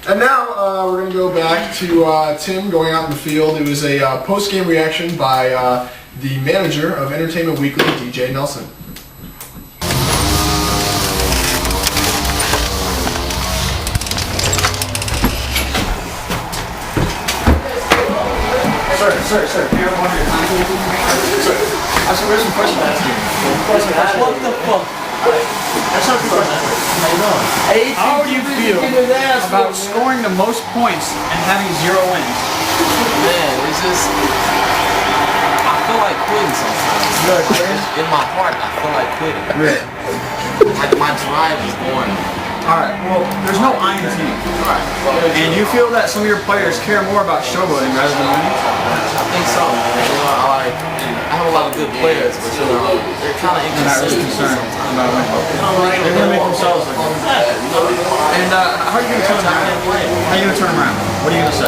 And now we're going to go back to Tim going out in the field. It was a post-game reaction by the manager of Entertainment Weekly, DJ Nelson. Sir, do you have one of your contacts? Sir, I have some questions to ask you. What the fuck? That's not a good question. How do you feel about scoring the most points and having 0 wins? Man, it's just, I feel like quitting sometimes. In my heart, I feel like quitting. Really? My drive is going. Alright, well, there's no I in team. And you feel that some of your players care more about showboating rather than winning? I think so. You know, I have a lot of good players, but you know, they're kind of inconsistent sometimes. About winning. They're going to make themselves look good. And how are you going to turn them around? How are you going to turn them around? What are you going to say?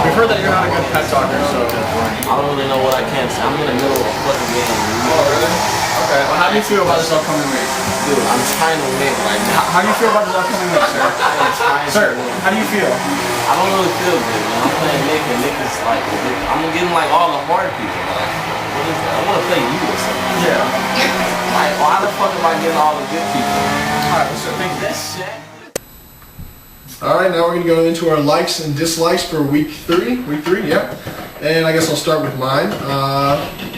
We've heard that you're not a good pet talker, so I don't really know what I can say. I'm in the middle of a fucking game. Oh, really? Okay. Well, how do you feel about this upcoming week? Dude, I'm trying to win right now. How do you feel about this upcoming week, sir? Sir, how do you feel? I don't really feel good, man. I'm playing Nick, and Nick is like, I'm getting like all the hard people. Like, what is that? I want to play you or something. Yeah. Like, why the fuck am I getting all the good people? Alright, so thank you. Alright, now we're going to go into our likes and dislikes for week 3. Week 3, yep. And I guess I'll start with mine.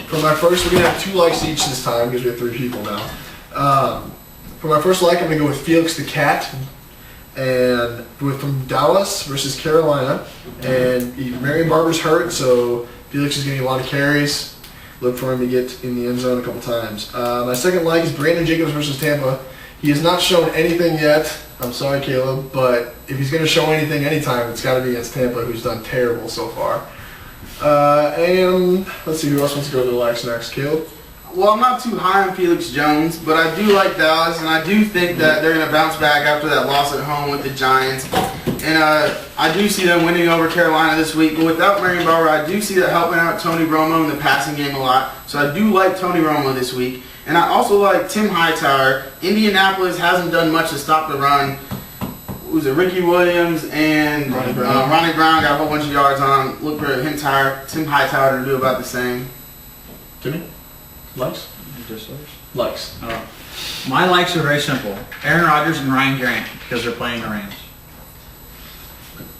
For my first, we're going to have 2 likes each this time because we have 3 people now. For my first like, I'm going to go with Felix the Cat. And from Dallas versus Carolina. And Marion Barber's hurt, so Felix is getting a lot of carries. Look for him to get in the end zone a couple times. My second like is Brandon Jacobs versus Tampa. He has not shown anything yet. I'm sorry, Caleb, but if he's going to show anything anytime, it's got to be against Tampa, who's done terrible so far. And let's see who else wants to go to the likes next. Caleb? Well, I'm not too high on Felix Jones, but I do like Dallas, and I do think that they're going to bounce back after that loss at home with the Giants. And I do see them winning over Carolina this week. But without Marion Barber, I do see that helping out Tony Romo in the passing game a lot. So I do like Tony Romo this week. And I also like Tim Hightower. Indianapolis hasn't done much to stop the run. Was it Ricky Williams and Ronnie Brown got a whole bunch of yards on him. Look for Tim Hightower to do about the same. Jimmy? Likes? Likes. My likes are very simple. Aaron Rodgers and Ryan Grant, because they're playing the Rams.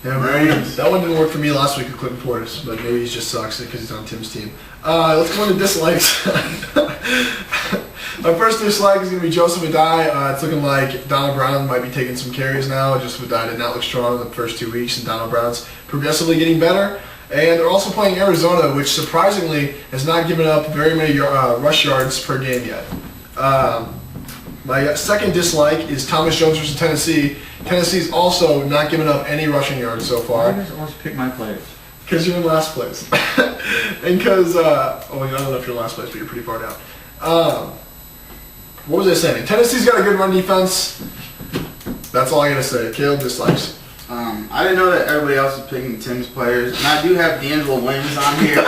Yeah, Rams. That one didn't work for me last week with Clinton Portis, but maybe he just sucks because he's on Tim's team. Let's go into dislikes. My first dislike is going to be Joseph Adai. It's looking like Donald Brown might be taking some carries now. Joseph Adai did not look strong in the first 2 weeks, and Donald Brown's progressively getting better. And they're also playing Arizona, which surprisingly has not given up very many rush yards per game yet. My second dislike is Thomas Jones versus Tennessee. Tennessee's also not giving up any rushing yards so far. Why do you guys always pick my players? Because you're in last place. And because, I don't know if you're in last place, but you're pretty far down. What was I saying? Tennessee's got a good run defense. That's all I gotta say. Caleb dislikes. I didn't know that everybody else was picking Tim's players, and I do have D'Angelo Williams on here.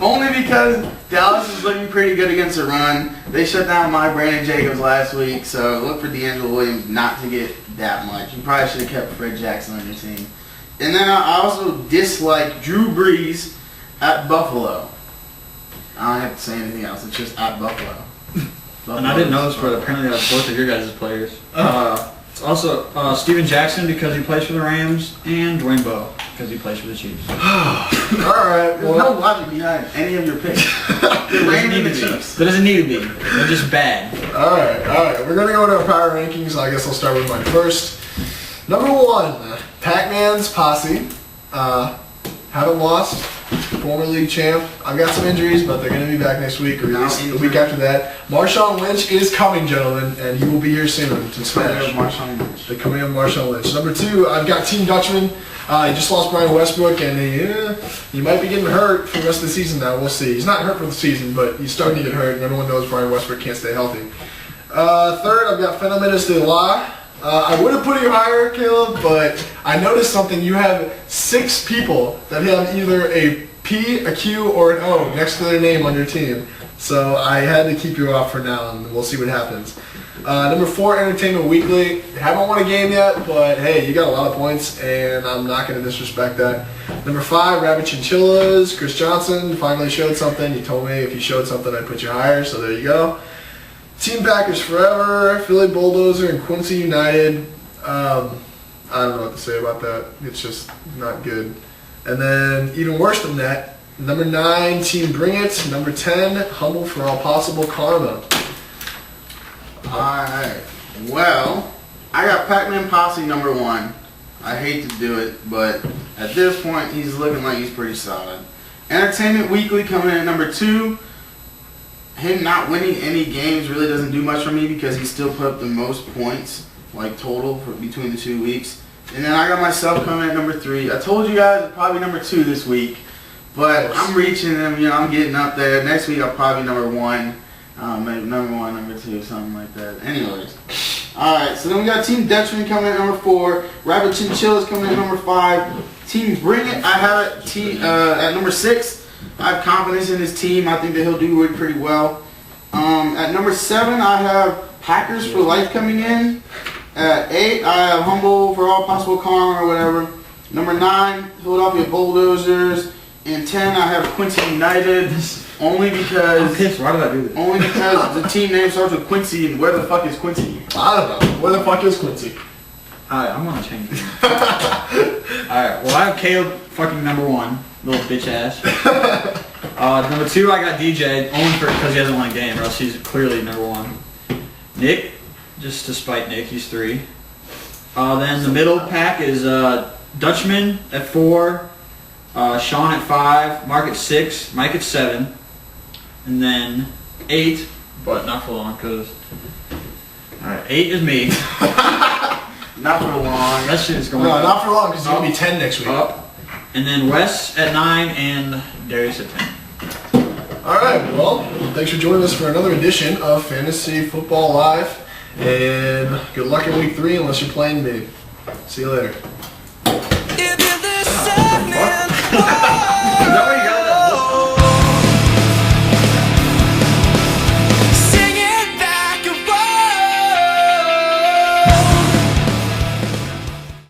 Only because Dallas is looking pretty good against the run. They shut down my Brandon Jacobs last week, so look for D'Angelo Williams not to get that much. You probably should have kept Fred Jackson on your team. And then I also dislike Drew Brees at Buffalo. I don't have to say anything else. It's just at Buffalo. And I didn't know this, but apparently that's both of your guys' players. It's also Steven Jackson because he plays for the Rams, and Dwayne Bowe because he plays for the Chiefs. Alright, There's no logic behind any of your picks. The Rams and the Chiefs. That doesn't need to be. They're just bad. Alright. We're going to go to our power rankings. I guess I'll start with mine first. Number 1, Pac-Man's Posse. Haven't lost. Former league champ. I've got some injuries, but they're going to be back next week, or at least the week after that. Marshawn Lynch is coming, gentlemen, and he will be here soon to smash. The coming of Marshawn Lynch. Number 2, I've got Team Dutchman. He just lost Brian Westbrook, and he might be getting hurt for the rest of the season now. We'll see. He's not hurt for the season, but he's starting to get hurt, and everyone knows Brian Westbrook can't stay healthy. Third, I've got Phenomenus de la. I would have put you higher, Caleb, but I noticed something. You have 6 people that have either a P, a Q, or an O next to their name on your team. So I had to keep you off for now, and we'll see what happens. Number 4, Entertainment Weekly. Haven't won a game yet, but hey, you got a lot of points, and I'm not going to disrespect that. Number 5, Rabbit Chinchillas. Chris Johnson finally showed something. You told me if you showed something, I'd put you higher, so there you go. Team Packers Forever, Philly Bulldozer, and Quincy United. I don't know what to say about that. It's just not good. And then, even worse than that, number 9, Team Bring It. Number 10, Humble for All Possible Karma. Alright. Well, I got Pac-Man Posse number 1. I hate to do it, but at this point, he's looking like he's pretty solid. Entertainment Weekly coming in at number 2. Him not winning any games really doesn't do much for me because he still put up the most points, like total, for between the 2 weeks. And then I got myself coming at number 3. I told you guys it's probably number 2 this week, but I'm reaching them. You know, I'm getting up there. Next week I'll probably be number 1, maybe number 1, number 2, something like that. Anyways, all right. So then we got Team Dutchman coming at number 4. Rabbit Chinchillas coming at number 5. Team Bring It, I have it at number 6. I have confidence in his team. I think that he'll do really pretty well. At number 7, I have Packers for Life coming in. At 8, I have Humble for All Possible Karma or whatever. Number 9, Philadelphia Bulldozers. And 10, I have Quincy United. Only because. I'm pissed. Why did I do this? Only because the team name starts with Quincy, and where the fuck is Quincy? I don't know. Where the fuck is Quincy? Alright, I'm gonna change it. Alright, well I have Caleb fucking number 1, little bitch ass. Number 2, I got DJ, only because he hasn't won a game, or else he's clearly number 1. Nick, just to spite Nick, he's 3. Then the middle pack is Dutchman at 4, Sean at 5, Mark at 6, Mike at 7, and then 8, but not for long, because... Alright, 8 is me. Not for long. That shit is going No, up. not for long, because you're going to be 10 next week. Up. And then Wes at 9 and Darius at 10. Alright, well, thanks for joining us for another edition of Fantasy Football Live. And good luck in week 3 unless you're playing me. See you later.